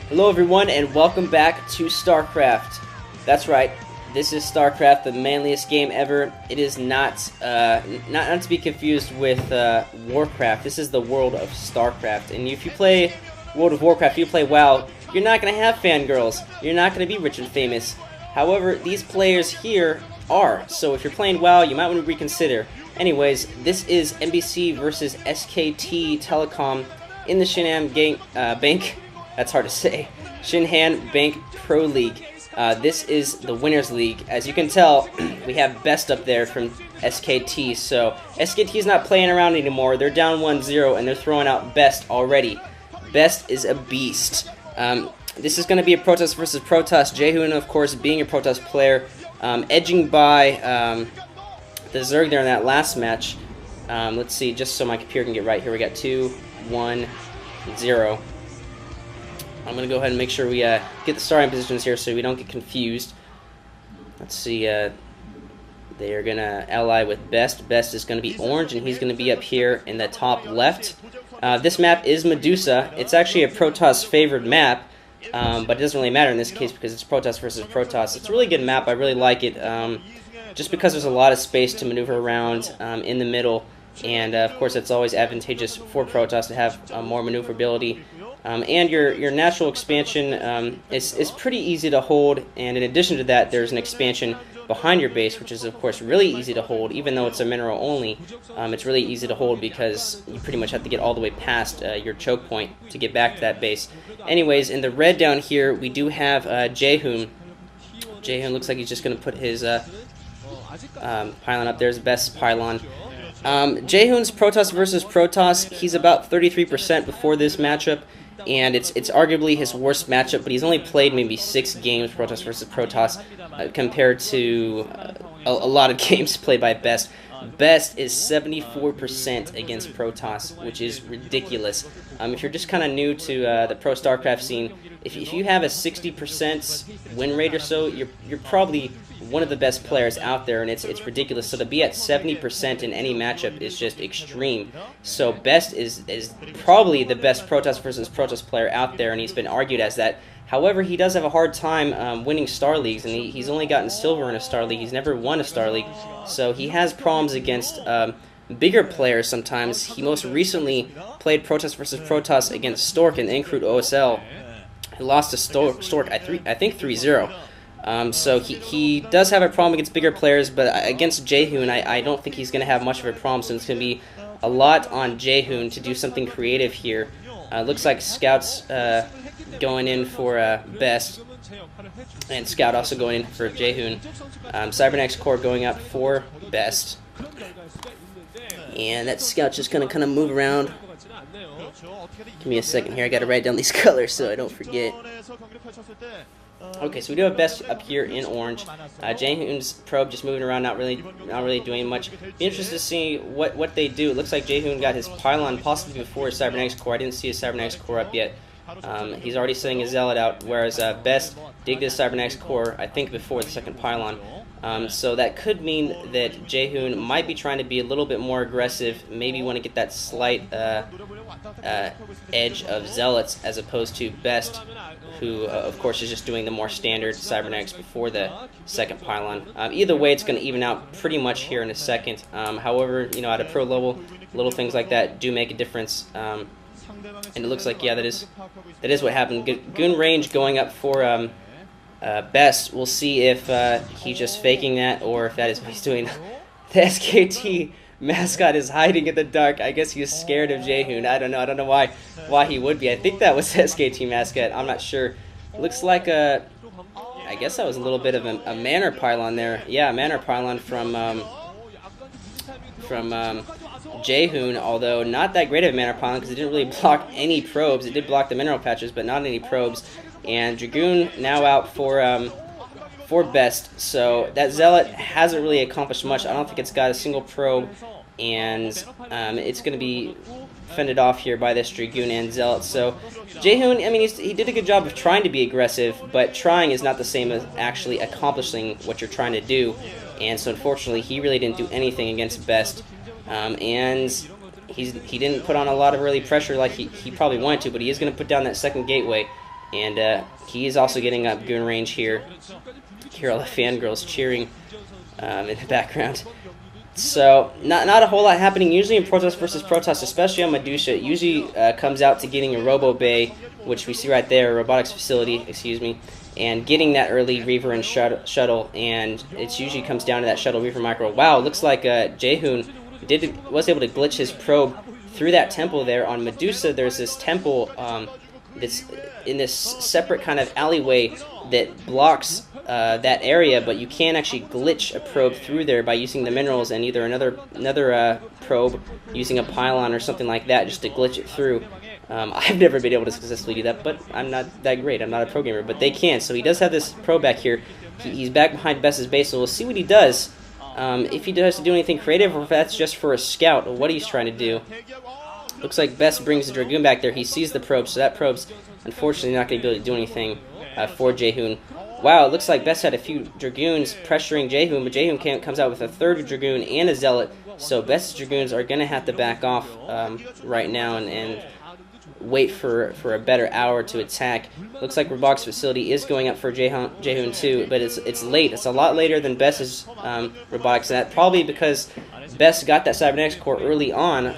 Hello everyone and welcome back to StarCraft. That's right, this is StarCraft, the manliest game ever. It is not to be confused with Warcraft. This is the world of StarCraft. And if you play World of Warcraft, you play WoW, you're not going to have fangirls. You're not going to be rich and famous. However, these players here are. So if you're playing WoW, you might want to reconsider. Anyways, this is MBC versus SKT Telecom in the Shinhan Bank. That's hard to say. Shinhan Bank Pro League. This is the Winners League. As you can tell, we have Best up there from SKT. So SKT is not playing around anymore. They're down 1-0 and they're throwing out Best already. Best is a beast. This is going to be a Protoss versus Protoss. Jaehoon, of course, being a Protoss player, edging by the Zerg there in that last match. Let's see, just so my computer can get right here. We got 2, 1, 0. I'm going to go ahead and make sure we get the starting positions here so we don't get confused. Let's see, they are going to ally with Best. Best is going to be orange, and he's going to be up here in the top left. This map is Medusa. It's actually a Protoss favored map, but it doesn't really matter in this case because it's Protoss versus Protoss. It's a really good map. I really like it, just because there's a lot of space to maneuver around in the middle. And of course, it's always advantageous for Protoss to have more maneuverability. And your natural expansion is pretty easy to hold, and in addition to that, there's an expansion behind your base, which is of course really easy to hold, even though it's a mineral only. It's really easy to hold because you pretty much have to get all the way past your choke point to get back to that base. Anyways, in the red down here, we do have Jaehoon. Jaehoon looks like he's just going to put his pylon up. There's Best pylon. Jaehoon's Protoss versus Protoss. He's about 33% before this matchup, and it's arguably his worst matchup, but he's only played maybe 6 games Protoss versus Protoss compared to a lot of games played by Best. Best is 74% against Protoss, which is ridiculous. If you're just kind of new to the pro StarCraft scene, if you have a 60% win rate or so, you're probably one of the best players out there, and it's ridiculous. So to be at 70% in any matchup is just extreme. So Best is probably the best Protoss versus Protoss player out there, and he's been argued as that. However, he does have a hard time winning Star Leagues, and he's only gotten silver in a Star League. He's never won a Star League, so he has problems against bigger players sometimes. He most recently played Protoss versus Protoss against Stork in the Incrude OSL. He lost to Stork, I think 3-0. So he does have a problem against bigger players, but against Jaehoon, I don't think he's going to have much of a problem, so it's going to be a lot on Jaehoon to do something creative here. Looks like Scout's going in for Best, and Scout also going in for Jaehoon. Cybernetics Core going up for Best. And that Scout's just going to kind of move around. Give me a second here, I got to write down these colors so I don't forget. Okay, so we do have Best up here in orange. Jaehoon's probe just moving around, not really doing much. Be interested to see what they do. It looks like Jaehoon got his pylon possibly before his Cybernetics Core. I didn't see his Cybernetics Core up yet. He's already setting his Zealot out, whereas Best digged his Cybernetics Core, I think, before the second pylon. So that could mean that Jaehoon might be trying to be a little bit more aggressive, maybe want to get that slight edge of Zealots as opposed to Best, who, of course, is just doing the more standard Cybernetics before the second pylon. Either way, it's going to even out pretty much here in a second. However, you know, at a pro level, little things like that do make a difference. And it looks like, yeah, that is what happened. Goon range going up for Best. We'll see if he's just faking that or if that is what he's doing. The SKT mascot is hiding in the dark. I guess he's scared of Jaehoon. I don't know why he would be. I think that was the SKT mascot. I'm not sure. Looks like I guess that was a little bit of a Manor pylon there. Yeah, a Manor pylon from Jaehoon, although not that great of a Manor pylon because it didn't really block any probes. It did block the mineral patches, but not any probes. And Dragoon now out for Best, so that Zealot hasn't really accomplished much. I don't think it's got a single probe, and it's going to be fended off here by this Dragoon and Zealot. So Jaehoon, I mean, he did a good job of trying to be aggressive, but trying is not the same as actually accomplishing what you're trying to do. And so unfortunately, he really didn't do anything against Best, and he didn't put on a lot of early pressure like he probably wanted to, but he is going to put down that second gateway. And he is also getting up goon range here. Hear all the fangirls cheering in the background. So, not a whole lot happening. Usually in Protoss versus Protoss, especially on Medusa, it usually comes out to getting a Robo Bay, which we see right there, a robotics facility, excuse me, and getting that early Reaver and shuttle, and it usually comes down to that shuttle Reaver micro. Wow, looks like Jaehoon was able to glitch his probe through that temple there. On Medusa, there's this temple that's in this separate kind of alleyway that blocks that area, but you can actually glitch a probe through there by using the minerals and either another probe using a pylon or something like that just to glitch it through. I've never been able to successfully do that, but I'm not that great. I'm not a pro gamer, but they can. So he does have this probe back here. He's back behind Best's base, so we'll see what he does. If he does do anything creative, or if that's just for a scout, or what he's trying to do. Looks like Best brings the Dragoon back there. He sees the probe, so that probe's unfortunately not going to be able to do anything for Jaehoon. Wow, it looks like Best had a few Dragoons pressuring Jaehoon, but Jaehoon comes out with a third Dragoon and a Zealot, so Best's Dragoons are going to have to back off right now and wait for a better hour to attack. Looks like Robotics facility is going up for Jaehoon too, but it's late. It's a lot later than Best's Robotics, and that probably because Best got that Cybernetics core early on.